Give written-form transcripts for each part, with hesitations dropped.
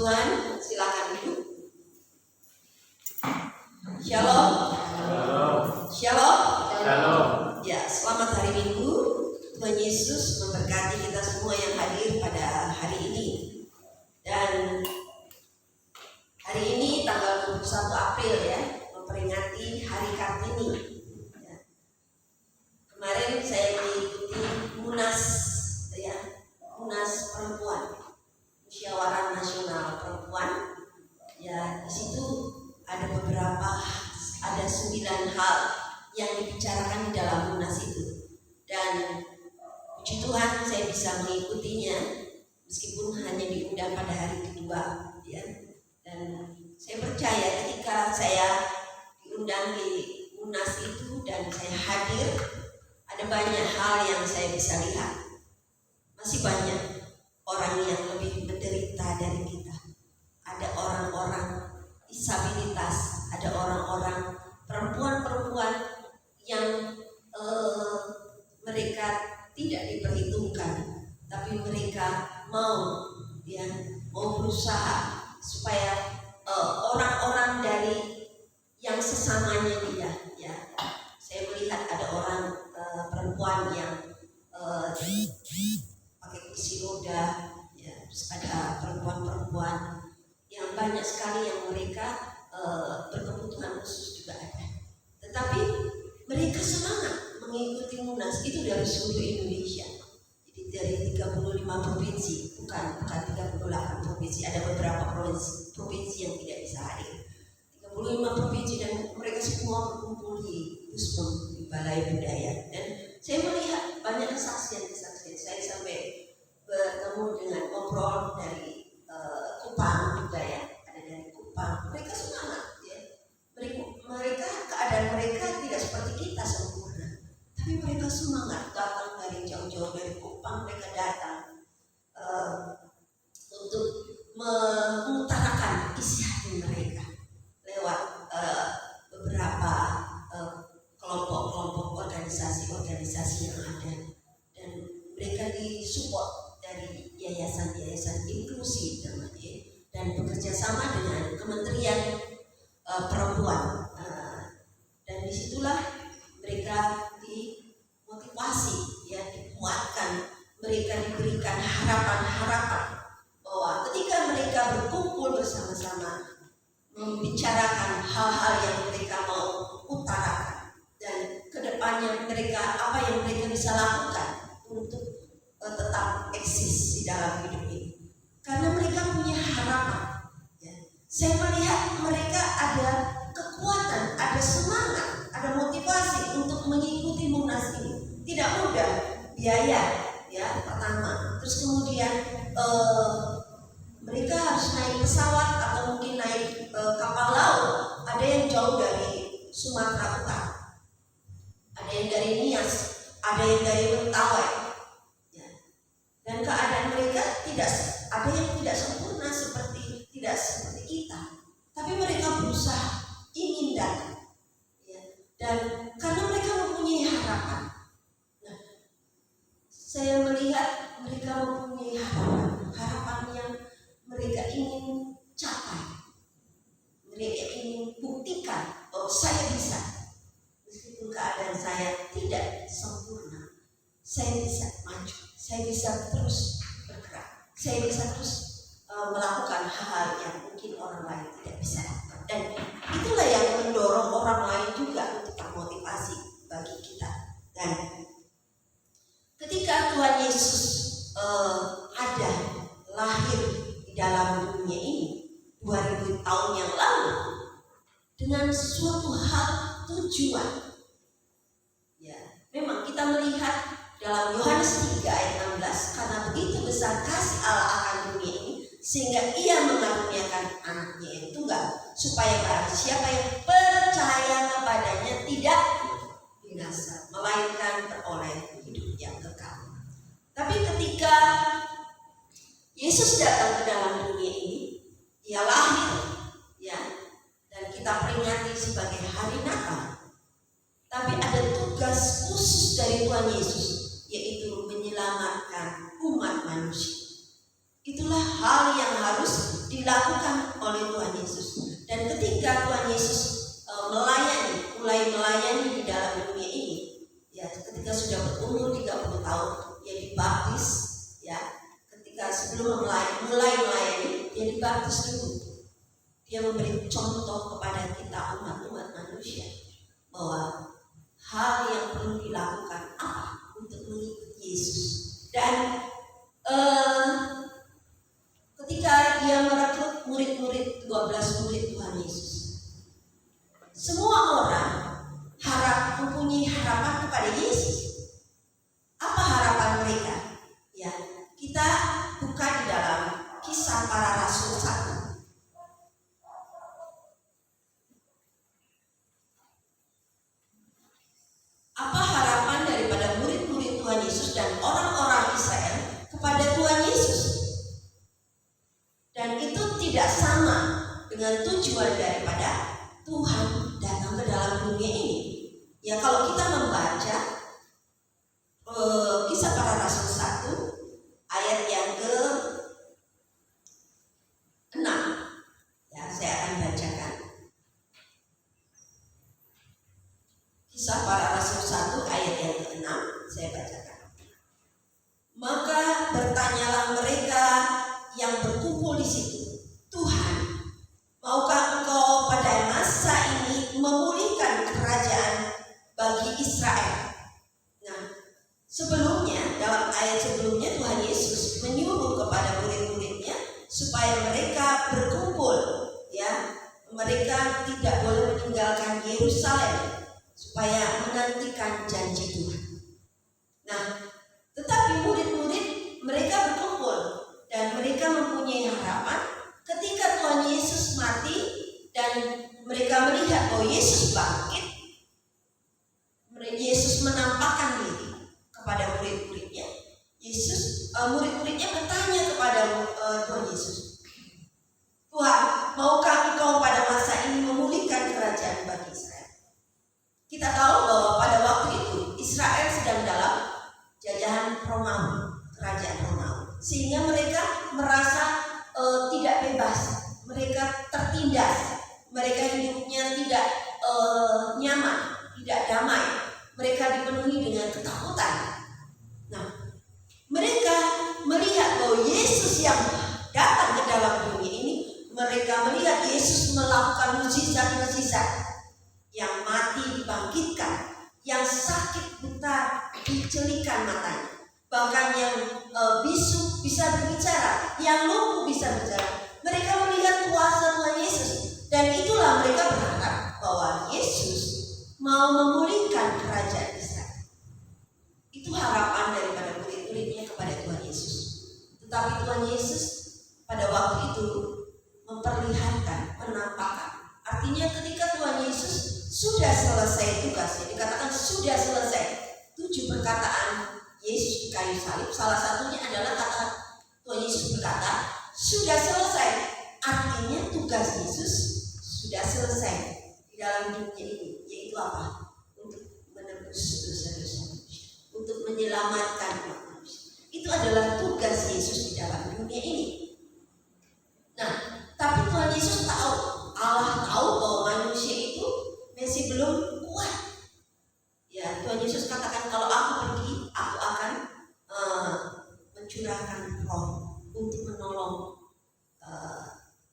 Tuhan, silakan duduk. Shalom. Shalom. Shalom. Ya, selamat hari Minggu. Tuhan Yesus memberkati kita semua yang hadir pada hari ini. Dan hari ini tanggal 21 April ya, memperingati Hari Kartini. Ya. Kemarin saya mengikuti Munas Perempuan, Musyawarah Nasional Perempuan. Ya, di situ ada 9 hal yang dibicarakan di dalam Munas itu. Dan puji Tuhan saya bisa mengikutinya meskipun hanya diundang pada hari kedua ya. Dan saya percaya ketika saya diundang di Munas itu dan saya hadir, ada banyak hal yang saya bisa lihat. Masih banyak orang yang lebih menderita dari kita. Ada orang-orang disabilitas, ada orang-orang perempuan-perempuan yang mereka tidak diperhitungkan, tapi mereka mau berusaha supaya orang-orang dari yang sesamanya dia ya. Saya melihat ada orang perempuan yang pakai kursi roda ya, terus ada perempuan-perempuan yang banyak sekali yang mereka berkebutuhan khusus juga ada. Tetapi mereka semangat mengikuti Munas itu dari seluruh Indonesia. Jadi dari 35 provinsi, bukan 38 provinsi, ada beberapa provinsi yang tidak bisa hadir. 35 provinsi dan mereka semua berkumpul di Puspom, di Balai Budaya. Dan saya melihat banyak kesaksian-kesaksian. Saya sampai bertemu dengan ngobrol dari Kupang juga ya, ada dari Kupang. Mereka semangat ya. Mereka keadaan mereka tidak seperti kita sempurna, tapi mereka semangat datang dari jauh-jauh dari Kupang. Mereka datang untuk mengutarakan isi hati mereka lewat beberapa kelompok-kelompok organisasi yang ada, dan mereka disupport dari yayasan-yayasan inklusi dan bekerja sama dengan Kementerian Perempuan, dan disitulah mereka dimotivasi ya, dikuatkan, mereka diberikan harapan-harapan bahwa ketika mereka berkumpul bersama-sama membicarakan hal-hal yang mereka mau utarakan dan kedepannya mereka apa yang mereka bisa lakukan untuk tetap eksis di dalam hidup ini, karena mereka punya harapan ya. Saya melihat mereka ada kekuatan, ada semangat, ada motivasi untuk mengikuti Munas ini. Tidak mudah, biaya ya pertama, terus kemudian mereka harus naik pesawat atau mungkin naik kapal laut. Ada yang jauh dari Sumatera Utara, ada yang dari Nias, ada yang dari Mentawai ya. Dan keadaan mereka ada yang tidak sempurna tidak seperti kita, tapi mereka berusaha ingin datang ya. Dan karena mereka mempunyai harapan, nah, saya melihat mereka mempunyai harapan yang mereka ingin capai. Mereka ingin buktikan bahwa saya bisa, meskipun keadaan saya tidak sempurna, saya bisa maju, saya bisa terus bergerak, saya bisa terus melakukan hal-hal yang mungkin orang lain tidak bisa lakukan. Dan itulah yang mendorong orang lain juga untuk termotivasi bagi kita. Dan ketika Tuhan Yesus ada lahir di dalam dunia ini 2000 tahun yang lalu dengan suatu hal tujuan ya. Memang kita melihat dalam Yohanes 3 ayat 16, karena begitu besar kasih Allah akan dunia ini sehingga ia mengaruniakan anaknya yang tunggal, supaya barang siapa yang percaya kepadanya tidak binasa, melainkan beroleh hidup yang kekal. Tapi ketika Yesus datang ke dalam dunia ini, dia lahir ya, dan kita peringati sebagai hari Natal. Tapi ada tugas khusus dari Tuhan Yesus, yaitu menyelamatkan umat manusia. Itulah hal yang harus dilakukan oleh Tuhan Yesus. Dan ketika Tuhan Yesus mulai melayani di dalam dunia ini, ya ketika sudah berumur 30 tahun, dia dibaptis, ya. Ketika sebelum mulai melayani, dia dibaptis dulu. Dia memberi contoh kepada kita umat-umat manusia bahwa hal yang perlu dilakukan apa untuk mengikuti Yesus. Dan ketika dia merekrut murid-murid, 12 murid Tuhan Yesus, semua orang mempunyai harapan kepada Yesus. Apa harapan mereka? Ya, kita buka di dalam Kisah Para Rasul 1. Apa harapan daripada murid-murid Tuhan Yesus dan orang-orang Israel kepada Tuhan Yesus? Dan itu tidak sama dengan tujuan daripada Tuhan datang ke dalam dunia ini. Ya, kalau kita membaca Kisah Para Rasul 1 ayat yang ke-6, ya saya akan bacakan. Kisah Para Rasul 1 ayat yang ke-6 saya bacakan. Maka bertanyalah mereka yang berkumpul di situ, Tuhan, maukah Engkau pada masa ini memulihkan kerajaan bagi Israel? Nah, sebelumnya, dalam ayat sebelumnya Tuhan Yesus menyuruh kepada murid-muridnya supaya mereka berkumpul, ya, mereka tidak boleh meninggalkan Yerusalem supaya menantikan janji Tuhan. Nah, tetapi murid-murid mereka berkumpul dan mereka mempunyai harapan ketika Tuhan Yesus mati dan mereka melihat bahwa Yesus bangkit. Yesus menampakkan diri kepada murid-muridnya. Murid-muridnya bertanya kepada Tuhan Yesus, Tuhan, maukah Engkau pada masa ini memulihkan kerajaan bagi Israel? Kita tahu bahwa pada waktu itu Israel sedang dalam jajahan Romawi, kerajaan Romawi, sehingga mereka merasa tidak bebas, mereka tertindas, mereka hidupnya tidak nyaman, tidak damai, mereka dipenuhi dengan ketakutan. Nah, mereka melihat bahwa Yesus yang datang ke dalam dunia ini, mereka melihat Yesus melakukan mukjizat-mukjizat, yang mati dibangkitkan, yang sakit buta dicelikan matanya, bahkan yang bisu bisa berbicara, yang lumpuh bisa bicara. Mereka melihat kuasa Tuhan Yesus, dan itulah mereka berharap bahwa Yesus mau memulihkan kerajaan Israel. Itu harapan daripada murid-muridnya kepada Tuhan Yesus. Tetapi Tuhan Yesus pada waktu itu memperlihatkan, menampakkan. Artinya ketika Tuhan Yesus sudah selesai tugasnya, dikatakan sudah selesai. 7 perkataan Yesus di kayu salib, salah satunya adalah kata Tuhan Yesus berkata, sudah selesai. Artinya tugas Yesus sudah selesai di dalam dunia ini, yaitu apa? Untuk menebus dosa-dosa manusia, untuk menyelamatkan umat manusia. Itu adalah tugas Yesus di dalam dunia ini. Nah, tapi Tuhan Yesus tahu, Allah tahu bahwa manusia itu masih belum kuat. Ya, Tuhan Yesus katakan, kalau aku pergi, aku akan mencurahkan roh untuk menolong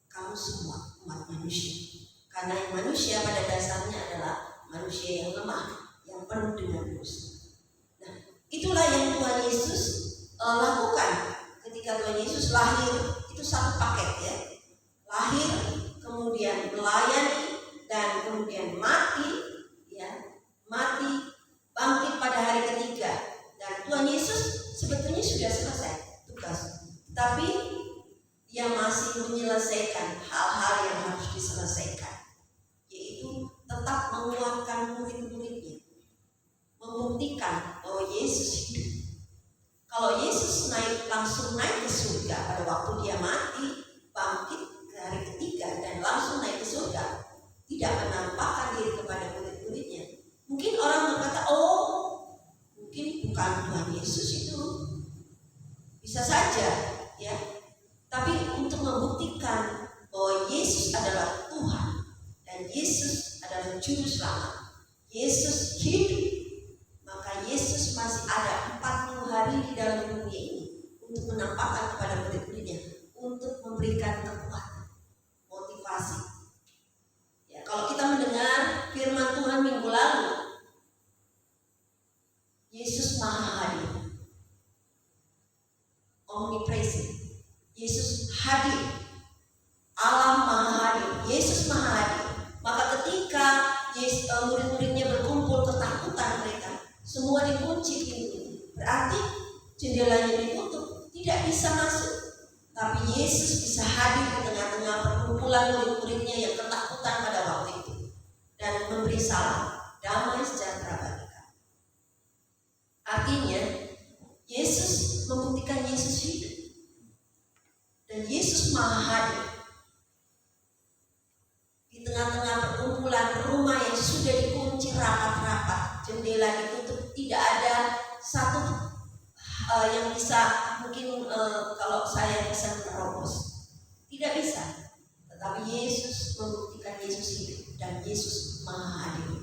kamu semua umat manusia. Karena manusia pada dasarnya adalah manusia yang lemah, yang penuh dengan dosa. Nah, itulah yang Tuhan Yesus lakukan ketika Tuhan Yesus lahir. Itu satu paket, ya. Lahir, kemudian melayani, dan kemudian mati, ya, mati, bangkit pada hari ketiga. Dan Tuhan Yesus sebetulnya sudah selesai tugas, tapi dia masih menyelesaikan hal-hal yang harus diselesaikan, yaitu tetap menguatkan murid-muridnya, membuktikan bahwa Yesus hidup. Kalau Yesus langsung naik ke surga pada waktu dia mati, bangkit ke hari ketiga dan langsung naik ke surga, tidak menampakkan diri kepada murid-muridnya, mungkin orang berkata, oh, mungkin bukan Tuhan Yesus itu. Bisa saja, ya. Tapi untuk membuktikan hadir. Allah maha hadir, Yesus maha hadir. Maka ketika murid-muridnya berkumpul, ketakutan mereka, semua dikunci pintu. Berarti jendelanya ditutup, tidak bisa masuk. Tapi Yesus bisa hadir di tengah-tengah perkumpulan murid-muridnya yang ketakutan pada waktu itu dan memberi salam, damai sejahtera bagi kamu. Artinya Yesus membuktikan Yesus hidup dan Yesus maha hadir di tengah-tengah perkumpulan rumah yang sudah dikunci rapat-rapat, jendela ditutup, tidak ada satu yang bisa mungkin kalau saya bisa menerobos, tidak bisa. Tetapi Yesus membuktikan Yesus hidup dan Yesus maha hadir.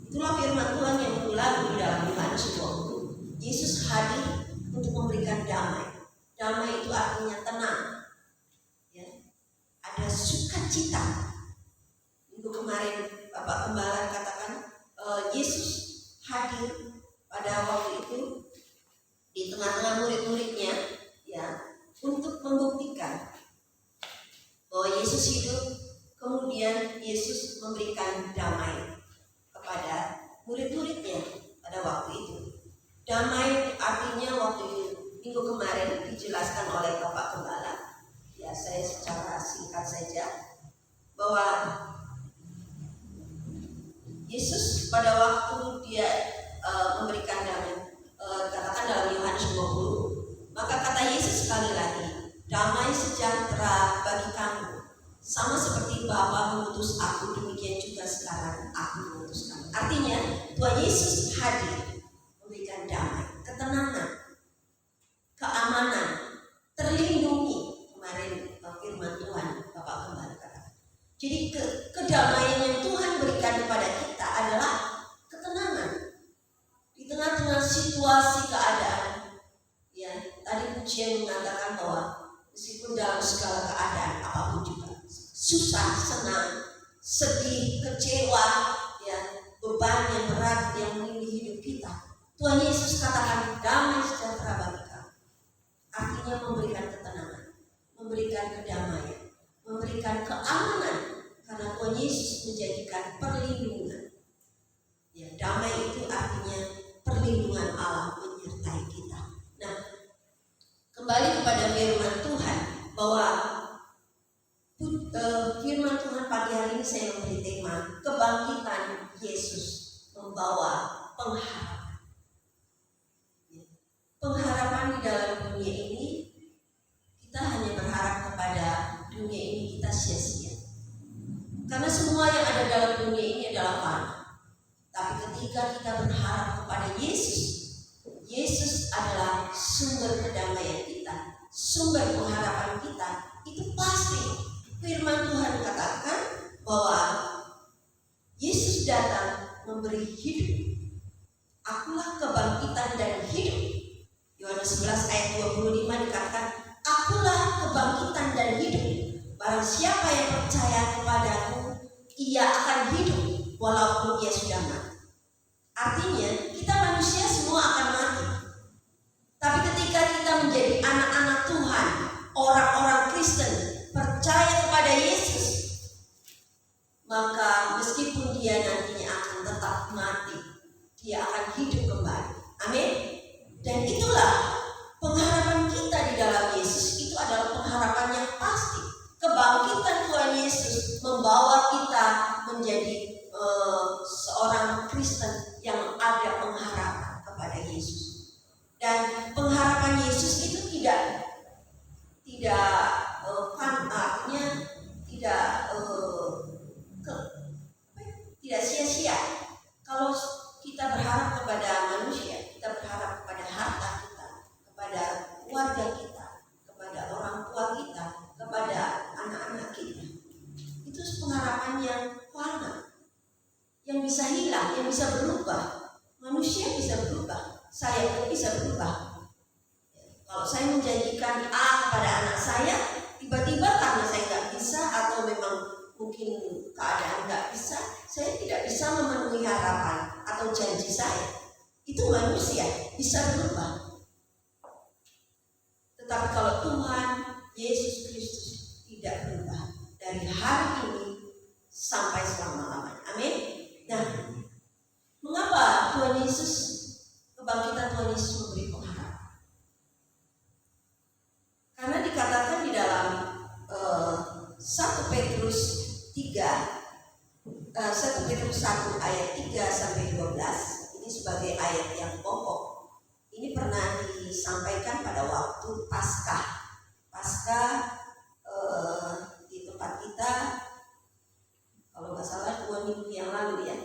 Itulah firman Tuhan yang mengulang di dalam Yohanes 20. Yesus hadir untuk memberikan damai. Damai itu artinya tenang, ya. Ada sukacita. Minggu kemarin Bapak Gembala katakan Yesus hadir pada waktu itu di tengah-tengah murid-muridnya, ya, untuk membuktikan bahwa Yesus hidup. Kemudian Yesus memberikan damai kepada murid-muridnya pada waktu itu. Damai artinya waktu minggu kemarin dijelaskan oleh Bapak Gembala. Ya, saya secara singkat saja bahwa Yesus pada waktu dia memberikan damai, katakan dalam Yohanes 20, maka kata Yesus sekali lagi, damai sejahtera bagi kamu, sama seperti Bapa mengutus aku, demikian juga sekarang aku mengutus kamu. Artinya Tuhan Yesus hadir memberikan damai, ketenangan, keamanan, terlindungi. Kemarin firman Tuhan Bapak Gembala katakan. Jadi kedamaian yang Tuhan berikan kepada kita adalah ketenangan di tengah-tengah situasi keadaan. Ya, tadi pujian mengatakan bahwa meskipun dalam segala keadaan apapun juga, susah, senang, sedih, kecewa, ya, beban yang berat yang menimpa hidup kita, Tuhan Yesus katakan damai sejahtera bagi kamu. Artinya memberikan ketenangan, memberikan kedamaian, memberikan keamanan, karena Tuhan Yesus menjadikan perlindungan. Ya, damai itu artinya perlindungan Allah menyertai kita. Nah, kembali kepada firman Tuhan, bahwa firman Tuhan pagi hari ini saya memberi tema kebangkitan Yesus membawa pengharapan. Pengharapan di dalam dunia ini, kita hanya berharap kepada dunia ini kita sia-sia. Karena semua yang ada dalam dunia ini adalah fana. Tapi ketika kita berharap kepada Yesus, Yesus adalah sumber kedamaian kita, sumber pengharapan kita. Itu pasti firman Tuhan katakan bahwa Yesus datang memberi hidup. Akulah kebangkitan dan hidup. Yohanes 11 ayat 25 dikatakan, akulah kebangkitan dan hidup. Barang siapa yang percaya kepadaku, ia akan hidup walaupun ia sudah mati. Artinya kita manusia semua akan mati. Tapi ketika kita menjadi anak-anak Tuhan, orang-orang Kristen, percaya kepada Yesus, maka meskipun dia nantinya akan tetap mati, dia akan hidup kembali. Amin. Dan itulah pengharapan kita di dalam Yesus. Itu adalah pengharapan yang pasti. Kebangkitan Tuhan Yesus membawa kita menjadi seorang Kristen yang ada pengharapan kepada Yesus. Dan pengharapan Yesus itu tidak artinya tidak sia-sia. Kalau kita berharap kepada manusia, kita berharap kepada harta kita, kepada keluarga kita, kepada orang tua kita, kepada anak-anak kita. Itu pengharapan yang fana, yang bisa hilang, yang bisa berubah. Manusia bisa berubah, saya pun bisa berubah. Kalau saya menjanjikan A kepada anak saya, tiba-tiba karena saya nggak bisa atau memang mungkin keadaan nggak bisa, saya tidak bisa memenuhi harapan atau janji saya. Itu manusia bisa berubah. Tetapi kalau Tuhan Yesus Kristus 1 ayat 3 sampai 12 ini sebagai ayat yang pokok. Ini pernah disampaikan pada waktu Paskah. Di tempat kita, kalau nggak salah 2 minggu yang lalu ya.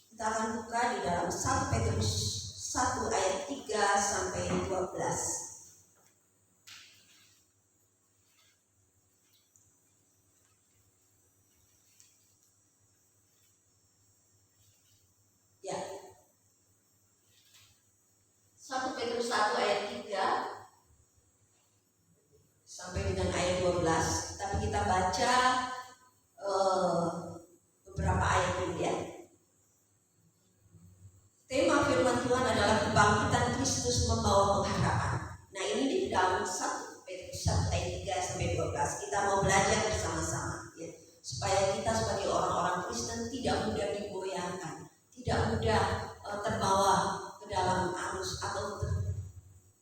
Kita akan buka di dalam 1 Petrus 1 ayat 3 sampai 12. Ya. 1 Petrus 1 ayat 3 sampai dengan ayat 12. Tapi kita baca beberapa ayat dulu ya. Tema firman Tuhan adalah kebangkitan Kristus membawa pengharapan. Nah, ini di dalam 1 Petrus 1 ayat 3 sampai 12. Kita mau belajar bersama-sama ya, supaya kita sebagai orang-orang Kristen tidak mudah digoyahkan, tidak mudah terbawa ke dalam arus atau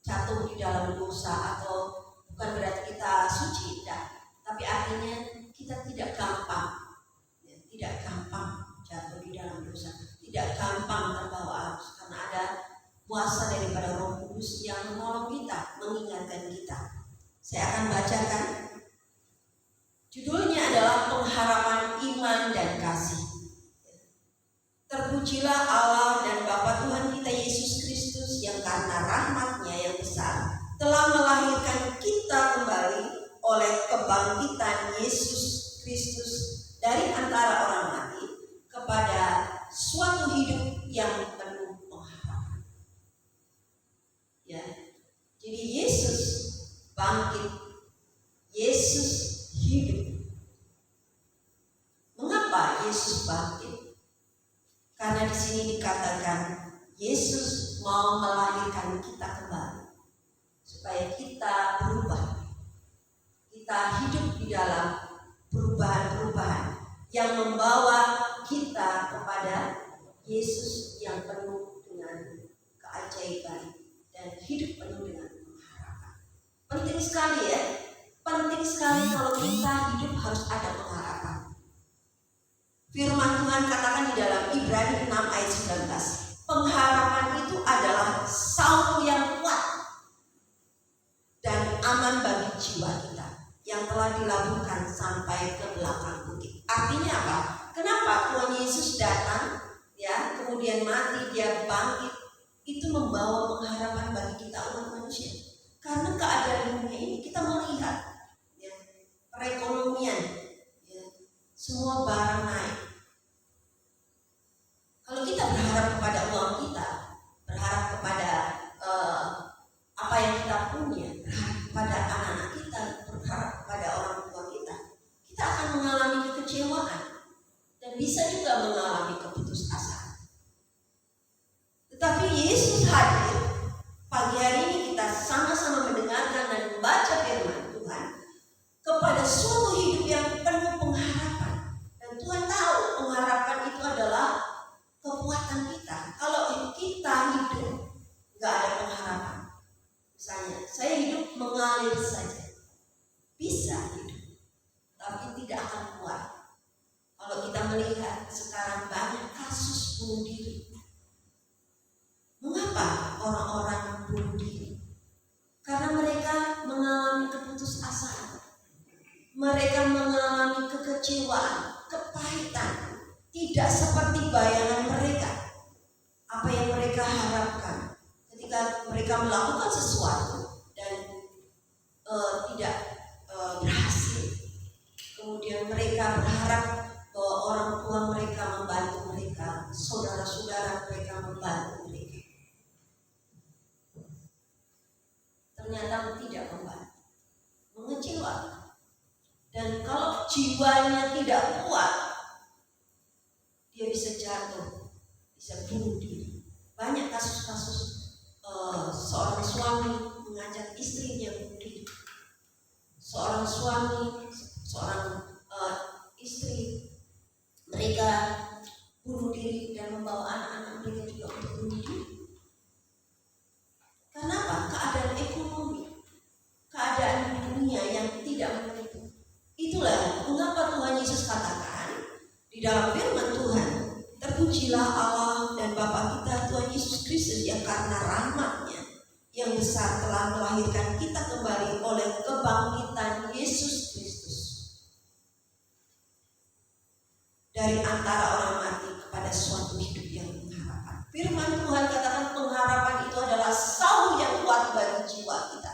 jatuh di dalam dosa, atau bukan berarti kita suci, tidak, tapi artinya kita tidak gampang ya, tidak gampang jatuh di dalam dosa, tidak gampang terbawa arus, karena ada kuasa daripada Roh Kudus yang menolong kita, mengingatkan kita. Saya akan bacakan. Judulnya adalah pengharapan iman dan kasih. Terpujilah Allah dan Bapa Tuhan kita Yesus Kristus, yang karena rahmat-Nya yang besar telah melahirkan kita kembali oleh kebangkitan Yesus Kristus dari antara orang mati kepada suatu hidup yang penuh pengharapan. Ya, jadi Yesus bangkit, Yesus hidup. Mengapa Yesus bangkit? Karena di sini dikatakan Yesus mau melahirkan kita kembali supaya kita berubah. Kita hidup di dalam perubahan-perubahan yang membawa kita kepada Yesus yang penuh dengan keajaiban dan hidup penuh dengan pengharapan. Penting sekali ya, penting sekali kalau kita hidup harus ada pengharapan. Firman Tuhan katakan di dalam Ibrani 6 ayat 19, pengharapan itu adalah saung yang kuat dan aman bagi jiwa kita yang telah dilabuhkan sampai ke belakang bukit. Artinya apa? Kenapa Tuhan Yesus datang ya, kemudian mati, Dia bangkit, itu membawa pengharapan bagi kita umat manusia. Karena keadaan dunia ini kita melihat ya, perekonomian ya, semua barang naik. Kalau kita berharap kepada uang kita, berharap kepada apa yang kita punya, berharap kepada anak-anak kita, berharap kepada orang tua kita, kita akan mengalami kekecewaan dan bisa juga mengalami keputusasaan. Tetapi Yesus hadir. Pagi hari ini kita sama-sama mendengarkan dan membaca firman Tuhan kepada suatu hidup yang penuh pengharapan. Dan Tuhan tahu pengharapan itu adalah kekuatan kita. Kalau kita hidup nggak ada pengharapan, misalnya saya hidup mengalir saja, bisa hidup, tapi tidak akan kuat. Kalau kita melihat sekarang banyak kasus bunuh diri. Mengapa orang-orang bunuh diri? Karena mereka mengalami keputusasaan, mereka mengalami kekecewaan, kepahitan, tidak seperti bayangan mereka. Apa yang mereka harapkan ketika mereka melakukan sesuatu dan tidak berhasil, kemudian mereka berharap bahwa orang tua mereka membantu mereka, saudara-saudara mereka membantu mereka. Ternyata tidak membantu, mengecewakan. Dan kalau jiwanya tidak kuat, dia bisa jatuh, bisa bunuh diri. Banyak kasus-kasus seorang suami mengajak istrinya bunuh diri. Seorang suami, seorang istri, mereka bunuh diri dan membawa anak-anak mereka juga untuk bunuh diri. Kenapa? Keadaan ekonomi, keadaan dunia yang tidak menentu. Itulah mengapa Tuhan Yesus katakan di dalam firman Tuhan Terpujilah Allah dan Bapa kita Tuhan Yesus Kristus yang karena rahmat-Nya yang besar telah melahirkan kita kembali oleh kebangkitan Yesus Kristus dari antara orang mati kepada suatu hidup yang pengharapan. Firman Tuhan katakan pengharapan itu adalah saung yang kuat bagi jiwa kita.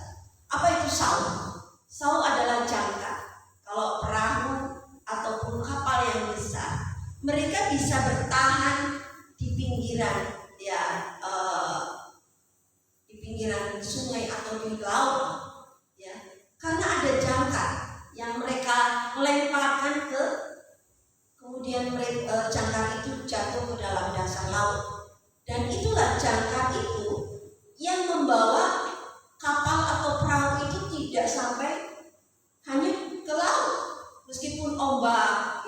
Apa itu saung? Saung adalah jangkar. Kalau perahu ataupun kapal yang besar, mereka bisa bertahan di pinggiran di pinggiran sungai atau di laut, ya, karena ada jangkar yang mereka lemparkan kemudian jangkar itu jatuh ke dalam dasar laut, dan itulah jangkar itu yang membawa kapal atau perahu itu tidak sampai hanya ke laut, meskipun ombak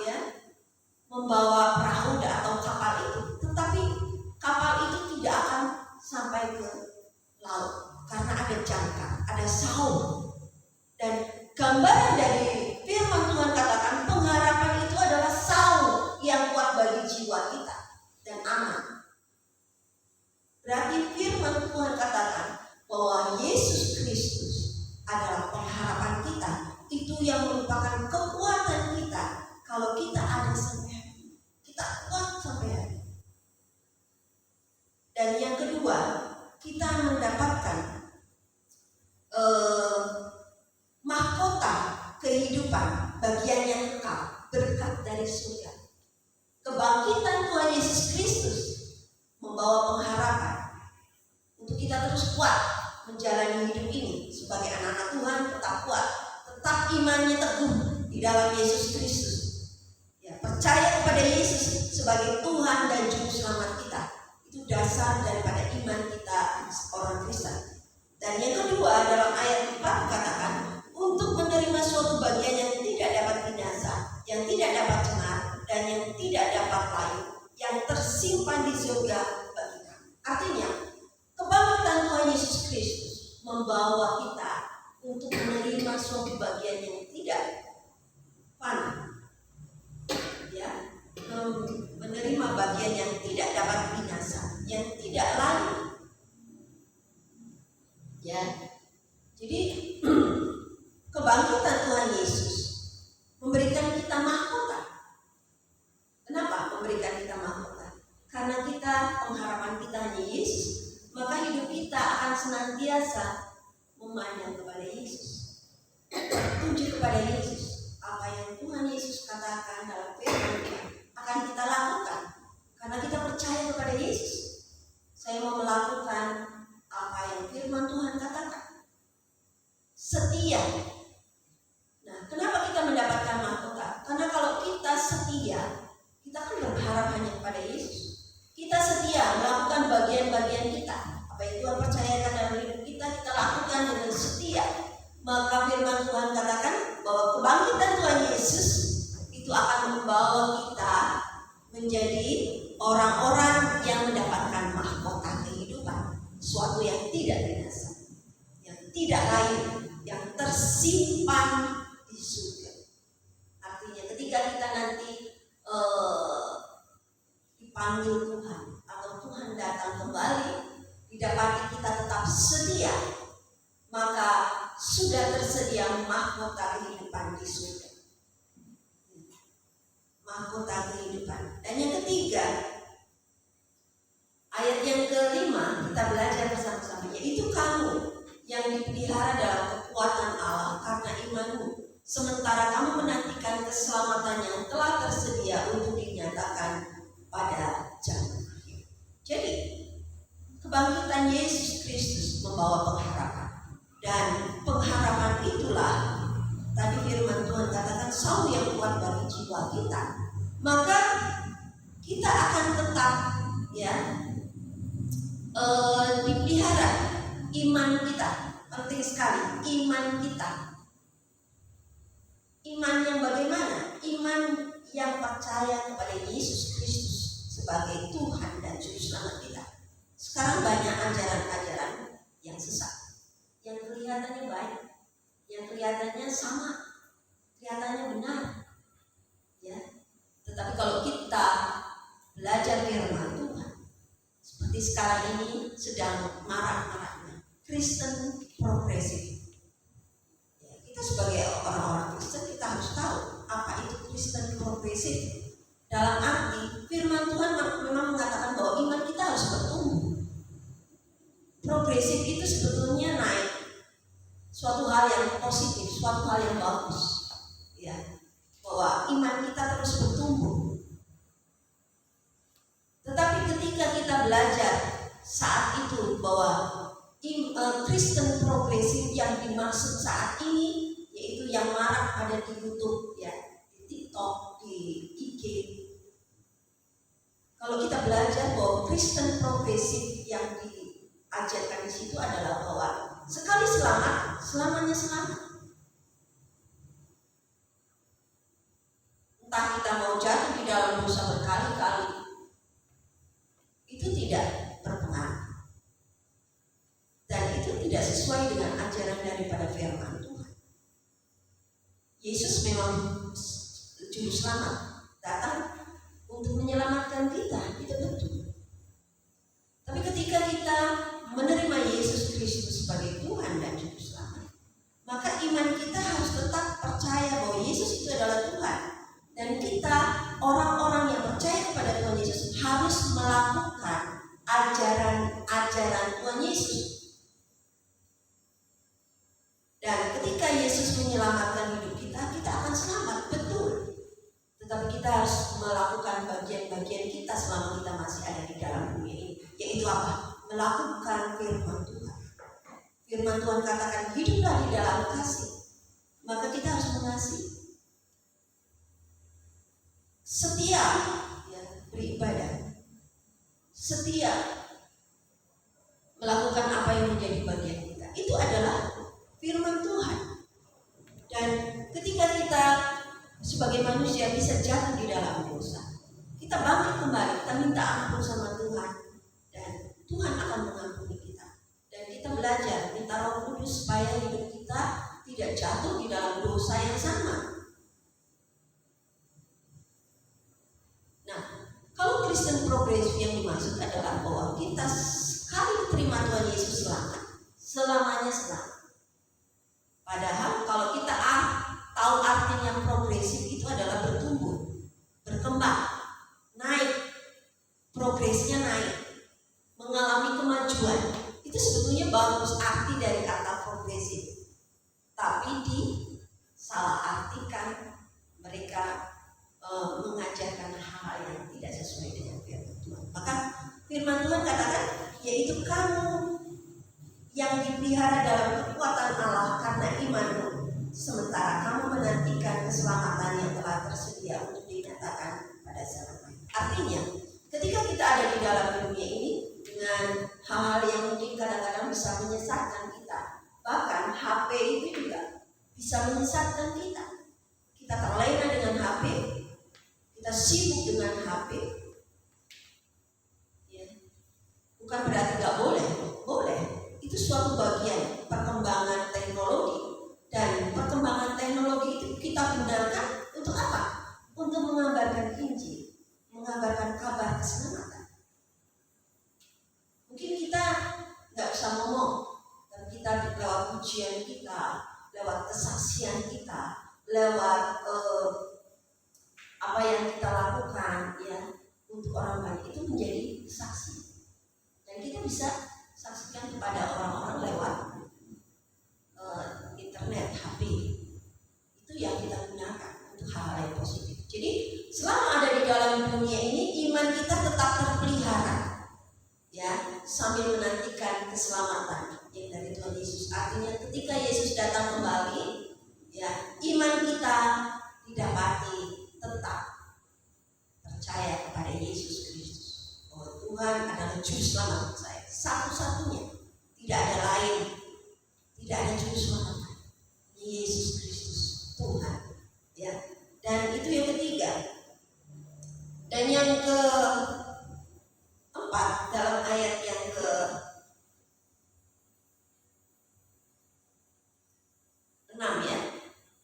membawa perahu atau kapal itu, tetapi kapal itu tidak akan sampai ke laut karena ada jangkar, ada saung. Dan gambaran dari firman Tuhan katakan pengharapan itu adalah saung yang kuat bagi jiwa kita dan aman. Berarti firman Tuhan katakan bahwa Yesus Kristus adalah pengharapan kita. Itu yang merupakan kekuatan kita. Kalau kita ada sampai hari, kita kuat sampai hari. Dan yang kedua, kita mendapatkan mahkota kehidupan, bagian yang kekal, berkat dari surga. Kebangkitan Tuhan Yesus Kristus membawa pengharapan untuk kita terus kuat menjalani hidup ini sebagai anak-anak Tuhan, tetap kuat, tetap imannya teguh di dalam Yesus Kristus. Ya, percaya kepada Yesus sebagai Tuhan dan Juru Selamat kita. Itu dasar daripada iman kita orang Kristen. Dan yang kedua, dalam ayat 4 katakan untuk menerima suatu bagian yang tidak dapat binasa, yang tidak dapat cemar, dan yang tidak dapat layu, yang tersimpan di surga bagi kami. Artinya, kebangkitan Tuhan Yesus Kristus membawa kita untuk menerima suatu bagian yang tidak fana, ya, menerima bagian yang tidak dapat binasa, yang tidak layu, ya. Jadi kebangkitan Tuhan Yesus memberikan kita mahkota. Kenapa memberikan kita mahkota? Karena kita pengharapan kita hanya Yesus, maka hidup kita akan senantiasa memandang kepada Yesus, tunjuk kepada Yesus. Apa yang Tuhan Yesus katakan dalam firman-Nya akan kita lakukan karena kita percaya kepada Yesus. Saya mau melakukan apa yang firman Tuhan katakan. Setia. Nah, kenapa kita mendapatkan mahkota? Karena kalau kita setia, kita kan berharap hanya kepada Yesus. Kita setia melakukan bagian-bagian kita. Apa yang Tuhan percayakan dalam hidup kita, kita lakukan dengan setia. Maka firman Tuhan katakan bahwa kebangkitan Tuhan Yesus itu akan membawa kita menjadi orang-orang yang mendapatkan mahkota kehidupan, suatu yang tidak binasa, yang tidak lain, yang tersimpan di surga. Artinya ketika kita nanti dipanggil Tuhan atau Tuhan datang kembali, didapati kita tetap setia, maka sudah tersedia mahkota kehidupan di surga. Mahkota kehidupan. Dan yang ketiga, ayat yang kelima kita belajar bersama-sama, yaitu kamu yang dipelihara dalam kekuatan Allah karena imanmu, sementara kamu menantikan keselamatan yang telah tersedia untuk dinyatakan pada zaman akhir. Jadi kebangkitan Yesus Kristus membawa pengharapan, dan pengharapan itulah tadi firman Tuhan katakan saung yang kuat bagi jiwa kita. Maka kita akan tetap dipelihara iman kita. Penting sekali iman kita. Iman yang bagaimana? Iman yang percaya kepada Yesus Kristus sebagai Tuhan dan Juru Selamat kita. Sekarang banyak ajaran-ajaran yang sesat, yang kelihatannya baik, yang kelihatannya sama, kelihatannya benar, ya. Tetapi kalau kita belajar firman sedang marak-maraknya Kristen progresif. Ya, kita sebagai orang-orang Kristen kita harus tahu apa itu Kristen progresif. Dalam arti firman Tuhan memang mengatakan bahwa iman kita harus bertumbuh. Progresif itu sebetulnya naik, suatu hal yang positif, suatu hal yang bagus, ya, bahwa iman kita terus bertumbuh. Tetapi ketika kita belajar saat itu bahwa Kristen progresif yang dimaksud saat ini yaitu yang marak ada di YouTube, ya, di TikTok, di IG. Kalau kita belajar bahwa Kristen progresif yang diajarkan di situ adalah bahwa sekali selamat, selamanya selamat. Entah kita mau jatuh di dalam dosa berkali-kali, itu tidak berpengaruh. Dan itu tidak sesuai dengan ajaran daripada firman Tuhan. Yesus memang juru selamat, datang untuk menyelamatkan kita, itu betul. Tapi ketika kita menerima Yesus Kristus sebagai Tuhan dan juru selamat, maka iman kita harus tetap percaya bahwa Yesus itu adalah Tuhan. Dan kita, orang-orang yang percaya kepada Tuhan Yesus, harus melakukan ajaran-ajaran Tuhan Yesus. Dan ketika Yesus menyelamatkan hidup kita, kita akan selamat, betul. Tetapi kita harus melakukan bagian-bagian kita selama kita masih ada di dalam bumi ini. Yaitu apa? Melakukan firman Tuhan. Firman Tuhan katakan, hiduplah di dalam kasih. Maka kita harus mengasihi. Setia, ya, beribadah. Setia melakukan apa yang menjadi bagian kita. Itu adalah firman Tuhan. Dan ketika kita sebagai manusia bisa jatuh di dalam dosa, kita bangkit kembali, kita minta ampun sama Tuhan, dan Tuhan akan mengampuni kita. Dan kita belajar minta Roh Kudus supaya hidup kita tidak jatuh di dalam dosa yang sama. Nah, kalau Kristen progresif yang dimaksud adalah bahwa kita sekali terima Tuhan Yesus selamat, selamanya selamat. Padahal kalau kita tahu artinya progresif itu adalah bertumbuh, berkembang, naik, progresnya naik, mengalami kemajuan. Itu sebetulnya bagus arti dari kata progresif. Tapi disalahartikan, mereka mengajarkan hal-hal yang tidak sesuai dengan firman Tuhan. Maka firman Tuhan katakan, yaitu kamu yang dipelihara dalam kekuatan Allah karena imanmu, sementara kamu menantikan keselamatan yang telah tersedia untuk dinyatakan pada zaman akhir. Artinya, ketika kita ada di dalam dunia ini dengan hal-hal yang mungkin kadang-kadang bisa menyesatkan kita, bahkan HP itu juga bisa menyesatkan kita. Kita terlena dengan HP, kita sibuk dengan HP. Ya. Bukan berarti gak boleh, boleh. Itu suatu bagian perkembangan teknologi. Dan perkembangan teknologi itu kita gunakan untuk apa? Untuk mengabarkan Injil, mengabarkan kabar keselamatan. Mungkin kita nggak bisa ngomong, tapi kita lewat pujian kita, lewat kesaksian kita, lewat apa yang kita lakukan, ya, untuk orang lain itu menjadi saksi. Dan kita bisa saksikan kepada orang-orang lewat internet, HP. Itu yang kita gunakan untuk hal-hal yang positif. Jadi selama ada di dalam dunia ini, iman kita tetap terpelihara, ya, sambil menantikan keselamatan yang dari Tuhan Yesus. Artinya ketika Yesus datang kembali, ya, iman kita didapati tetap percaya kepada Yesus Kristus, bahwa Tuhan adalah juru selamat saya, satu-satunya, tidak ada lain, tidak ada juru selamat, Yesus Kristus Tuhan, ya. Dan itu yang ketiga. Dan yang keempat, dalam ayat yang ke-6, ya,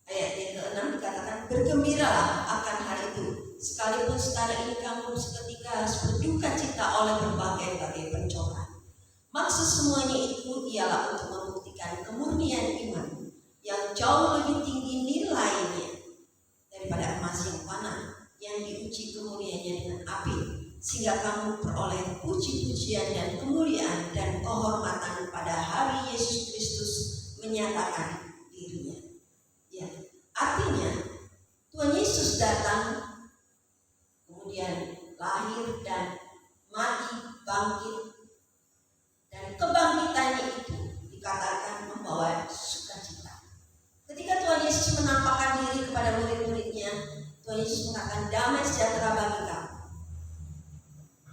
ayat yang ke-6 dikatakan, bergembiralah akan hal itu, sekalipun sekarang ini kamu seketika harus berduka cita oleh berbagai-bagai pencobaan. maksud semuanya itu ialah untuk membuktikan kemurnian iman yang jauh lebih tinggi nilainya daripada emas yang fana yang diuji kemuliaannya dengan api, sehingga kamu peroleh puji-pujian dan kemuliaan dan kehormatan pada hari Yesus Kristus menyatakan dirinya. Ya, artinya Tuhan Yesus datang, kemudian lahir dan mati, bangkit, dan kebangkitannya itu dikatakan membawa sukacita. Ketika Tuhan Yesus menampakkan diri kepada murid-muridnya, Tuhan Yesus mengatakan damai sejahtera bagi kamu.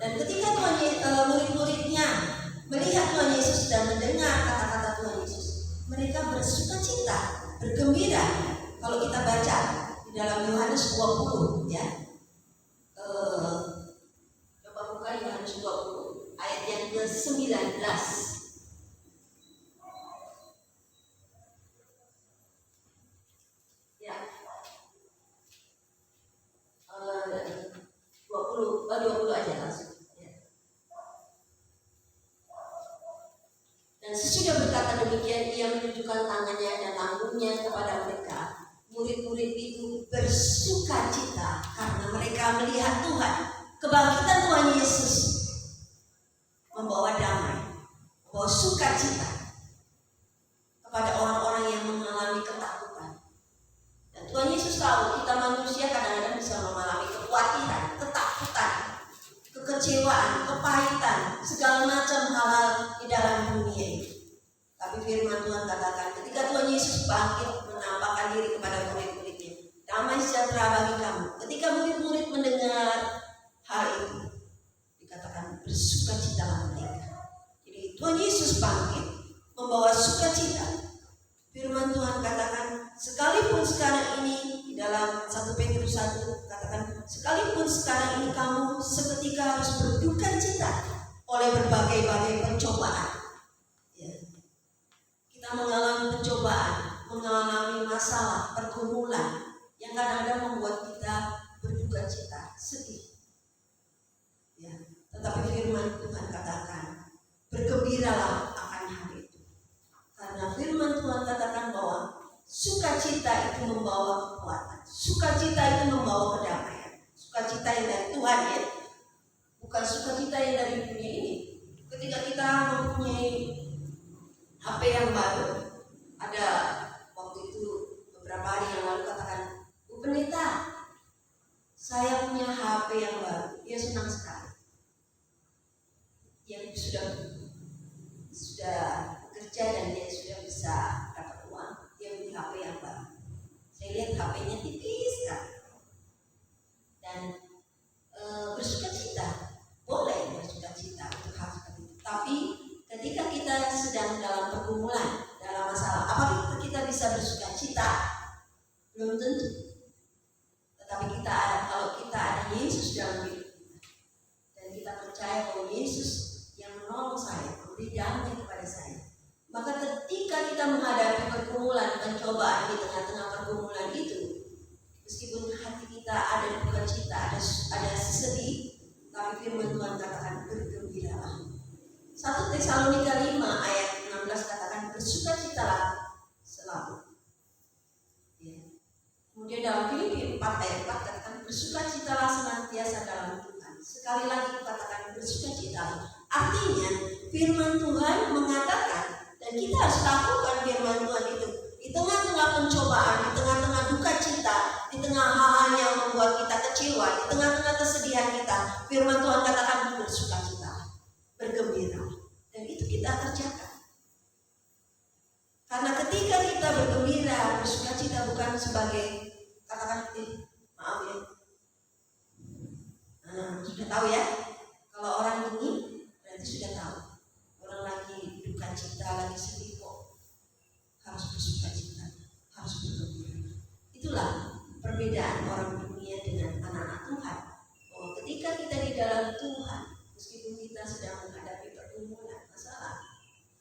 Dan ketika murid-muridnya melihat Tuhan Yesus dan mendengar kata-kata Tuhan Yesus, mereka bersukacita, bergembira. Kalau kita baca di dalam Yohanes 20, ya, coba buka Yohanes 20 ayat yang ke-19. Ya, 20 aja langsung. Ya. Dan sesudah berkata demikian, ia menunjukkan tangannya dan lambungnya kepada mereka. Murid-murid itu bersukacita karena mereka melihat Tuhan. Kebangkitan Tuhan Yesus membawa damai, membawa sukacita kepada orang-orang yang mengalami ketakutan. Dan Tuhan Yesus tahu kita manusia kadang-kadang bisa mengalami kekhawatiran, ketakutan, kekecewaan, kepahitan, segala macam hal-hal di dalam dunia ini. Tapi firman Tuhan katakan ketika Tuhan Yesus bangkit menampakkan diri kepada murid-muridnya, damai sejahtera bagi kamu. Ketika murid-murid mendengar hal itu, dikatakan bersukacitalah mereka. Jadi Tuhan Yesus bangkit membawa sukacita. Firman Tuhan katakan sekalipun sekarang ini di dalam 1 Petrus 1 katakan sekalipun sekarang ini kamu seketika harus berduka cita oleh berbagai-bagai pencobaan. Kita mengalami pencobaan, mengalami masalah, pergumulan yang kadang-kadang membuat kita berduka cita, sedih. Ya, tetapi firman Tuhan katakan, bergembiralah akan hari itu. Karena firman Tuhan katakan bahwa sukacita itu membawa kekuatan, sukacita itu membawa kedamaian, sukacita yang dari Tuhan, ya, bukan sukacita yang dari dunia ini. Ketika kita mempunyai HP yang baru, ada waktu itu beberapa hari yang lalu katakan, Bu Pendeta, saya punya HP yang baru. Dia senang sekali. Yang sudah bekerja dan dia sudah bisa dapat uang, dia beli HP yang baru. Saya lihat HP-nya tipis kan, dan bersukacita, boleh bersukacita untuk hal seperti itu. Tapi ketika kita sedang dalam pergumulan, dalam masalah, apakah kita bisa bersukacita? Belum tentu. Tetapi kalau kita ada Yesus dalam hidup kita, dan kita percaya bahwa Yesus yang menolong saya, memberi damai kepada saya, maka ketika kita menghadapi pergumulan, pencobaan di tengah-tengah pergumulan itu, meskipun hati kita ada duka cita, ada sedih, tapi firman Tuhan katakan bergembiralah. 1 Tesalonika 5 ayat 16 katakan bersukacitalah selalu. Ya. Kemudian dalam Filipi 4 ayat 4 katakan bersukacitalah senantiasa dalam Tuhan. Sekali lagi katakan bersukacitalah. Artinya firman Tuhan mengatakan, dan kita harus lakukan firman Tuhan itu di tengah-tengah pencobaan, di tengah-tengah duka cita, di tengah hal-hal yang membuat kita kecewa, di tengah-tengah kesedihan kita. Firman Tuhan katakan bersukacitalah, bergembira. Dan itu kita kerjakan. Karena ketika kita bergembira, bersukacita bukan sebagai katakan maaf ya. Sudah tahu ya. Kalau orang ini berarti sudah tahu. Orang lagi duka cita, lagi sedih kok. Harus bersukacita, harus bergembira. Itulah perbedaan orang dunia dengan anak-anak Tuhan. Bahwa ketika kita di dalam Tuhan, meskipun kita sedang menghadapi pergumulan, masalah,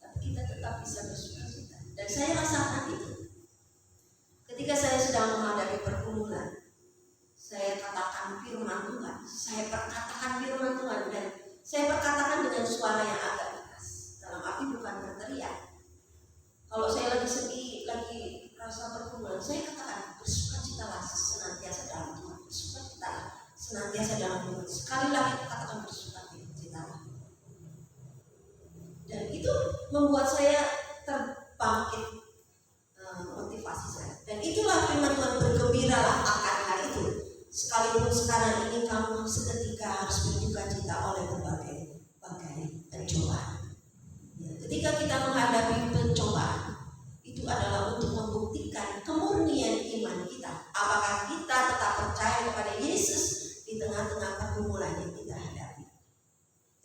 tapi kita tetap bisa bersukacita. Dan saya rasakan itu. Ketika saya sedang menghadapi pergumulan, saya katakan firman Tuhan, saya perkatakan firman Tuhan, dan saya perkatakan dengan suara yang agak keras. Dalam arti senantiasa dalam iman. Sekali lagi katakan bersukacita. Dan itu membuat saya terbangkit motivasi saya. Dan itulah firman Tuhan, bergembiralah akan hal itu. Sekalipun sekarang ini kamu seketika harus berduka cita oleh berbagai pencobaan. Ya, ketika kita menghadapi pencobaan, itu adalah untuk membuktikan kemurnian iman kita. Apakah kita tetap percaya kepada Yesus di tengah-tengah pergumulan yang kita hadapi.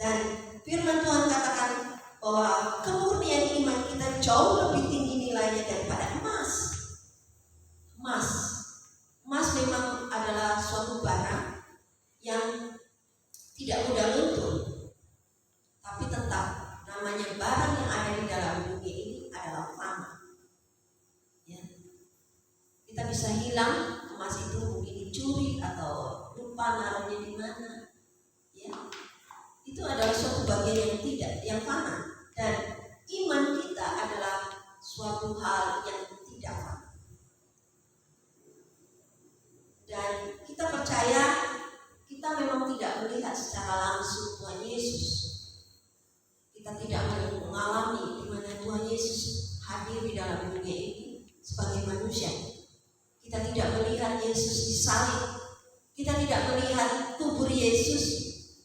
Dan firman Tuhan katakan bahwa kemurnian iman kita jauh lebih tinggi nilainya daripada emas. Emas memang adalah suatu barang yang tidak mudah luntur, tapi tetap namanya barang yang ada di dalam dunia ini adalah fana. Ya. Kita bisa hilang emas itu, mungkin dicuri atau lupa naruhnya di mana. Ya. Itu adalah suatu bagian yang fana. Dan iman kita adalah suatu hal yang tidak fana. Dan kita percaya kita memang tidak melihat secara langsung Tuhan Yesus. Kita tidak mengalami di mana Tuhan Yesus hadir di dalam dunia ini sebagai manusia. Kita tidak melihat Yesus disalib. Kita tidak melihat kubur Yesus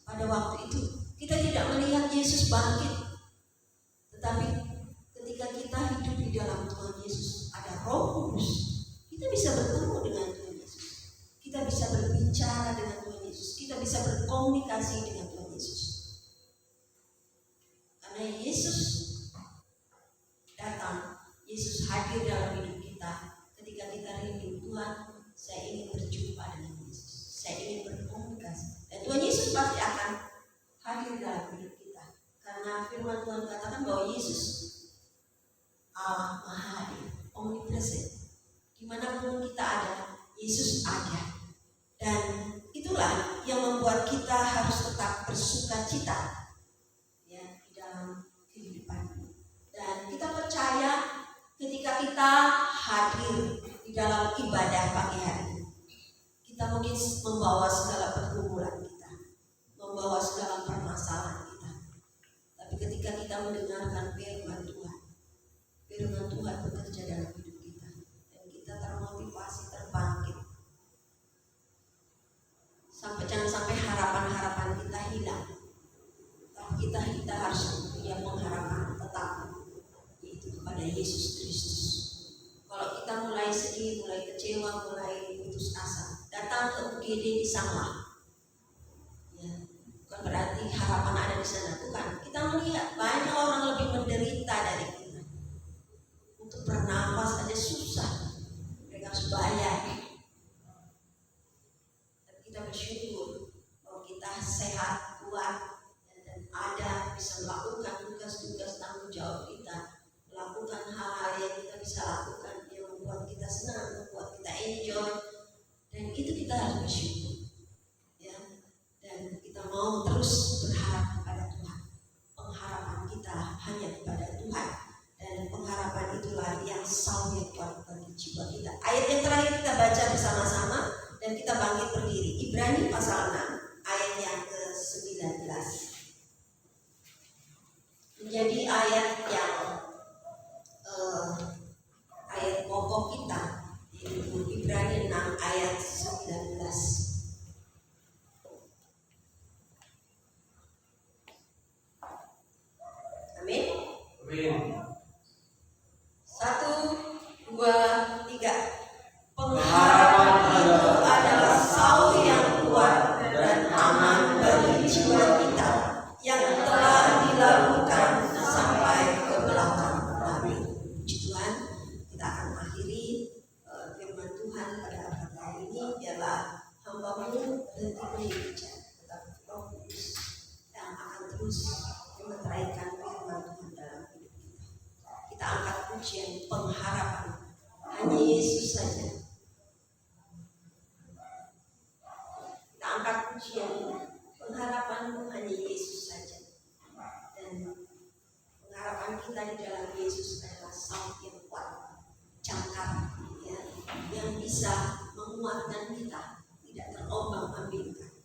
pada waktu itu. Kita tidak melihat Yesus bangkit. Tetapi ketika kita hidup di dalam Tuhan Yesus, ada Roh Kudus, kita bisa bertemu dengan Tuhan Yesus. Kita bisa berbicara dengan Tuhan Yesus. Kita bisa berkomunikasi dengan Tuhan Yesus. Karena Yesus datang, Yesus hadir dalam hidup kita. Ketika kita rindu, Tuhan, saya ingin berjumpa dengan Yesus. Saya ingin berkomunikasi. Dan Tuhan Yesus pasti akan hadir dalam hidup kita. Karena firman Tuhan katakan bahwa Yesus Allah Maha Hadir, omnipresent. Dimanapun kita ada, Yesus ada. Dan itulah yang membuat kita harus tetap bersuka cita ya, di dalam kehidupan. Dan kita percaya ketika kita hadir di dalam ibadah pagi hari, kita mungkin membawa segala pergumulan kita, membawa segala permasalahan kita. Tapi ketika kita mendengarkan firman Tuhan bekerja dalam hidup kita, dan kita termotivasi, terbangkit. Jangan sampai harapan-harapan kita hilang. Tapi kita harus punya pengharapan tetap, yaitu kepada Yesus Kristus. Kalau kita mulai sedih, mulai kecewa, mulai putus asa, datang ke UGD di Sanglah. Ya, bukan berarti harapan ada di sana, bukan. Kita melihat banyak orang lebih menderita dari kita. Untuk bernapas aja susah, mereka harus bayar. Kita bersyukur bahwa kita sehat, kuat, dan ada bisa melakukan tugas-tugas tanggung jawab kita, melakukan hal-hal yang kita bisa lakukan yang membuat kita senang, membuat kita enjoy, dan itu kita harus bersyukur, ya. Dan kita mau terus berharap kepada Tuhan. Pengharapan kita hanya kepada Tuhan, dan pengharapan itulah yang selalu kuat bagi jiwa kita. Ayat yang terakhir kita baca bersama-sama. Dan kita bangkit berdiri. Ibrani pasal 6 ayat yang ke-19 menjadi ayat yang ayat pokok kita, yaitu Ibrani 6 ayat 19. Amin. Amin. 1, 2, 3. Pengharapan itu adalah saur yang kuat dan aman bagi jiwa kita yang telah dilakukan sampai ke belakang. Amin. Puji Tuhan, kita akan akhiri firman Tuhan pada pagi hari ini. Biarlah hamba-Mu berhenti berbicara, tetapi Roh Kudus yang akan terus memeteraikan firman Tuhan dalam hidup kita. Kita angkat pujian pengharapan. Hanya Yesus saja. Angkat pujian, pengharapanmu hanya Yesus saja. Dan pengharapan kita di dalam Yesus adalah saut yang kuat, cakar, ya, yang bisa menguatkan kita, tidak terombang-ambingkan.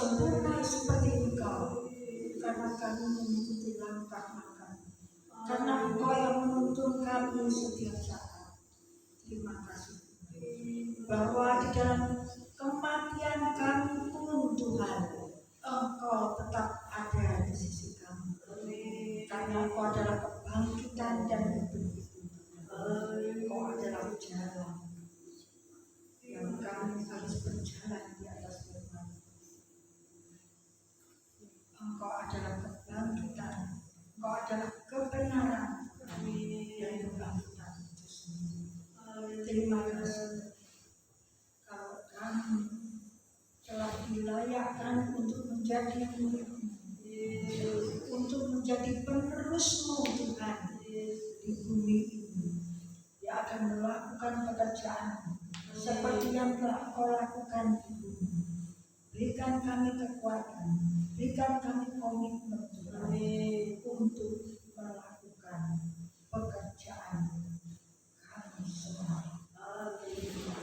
sempurna seperti Engkau, karena kami mengikuti langkah kami, karena Engkau yang menuntun kami setiap saat. Terima kasih bahwa di dalam kematian kami pun Tuhan, Engkau tetap ada di sisi kami, karena Engkau adalah kebangkitan dan hidup. Engkau adalah jalan yang kami harus berjalan di atas firman. Engkau adalah kebangkitan, Engkau adalah kebenaran, dan kebangkitan itu sendiri. Terima kasih kalau kami telah dilayakkan untuk menjadi murid-Mu, untuk menjadi penerus-Mu Tuhan di bumi ini, yang akan melakukan pekerjaan seperti yang telah Kau lakukan di bumi. Berikan kami kekuatan, berikan kami komitmen Tuhan untuk melakukan pekerjaan kami semua. Terima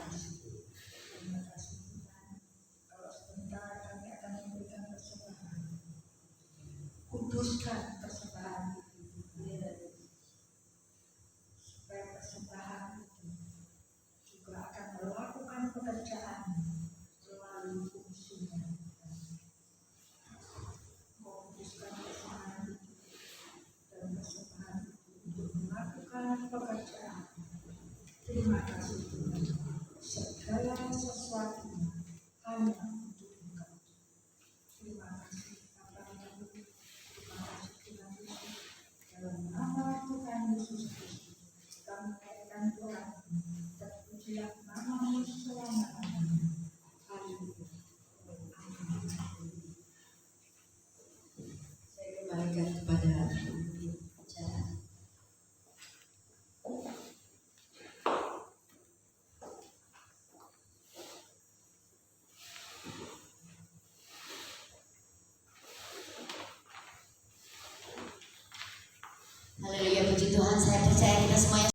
kasih Tuhan. Kalau sebentar kami akan memberikan persembahan, kuduskan persembahan itu, supaya persembahan itu juga akan melakukan pekerjaan melalui fungsinya. Kuduskan persembahan itu dan persembahan itu untuk melakukan pekerjaan. Terima kasih Tuhan. Segala sesuatu hanya untuk Engkau. Terima kasih Bapa yang baik. Terima kasih Tuhan Yesus. Dalam nama Tuhan Yesus Kristus kami naikkan doa. Terpujilah nama-Mu selama-lamanya. Haleluya. Saya kembalikan kepada acara. Haleluya, puji Tuhan. Saya percaya kita semuanya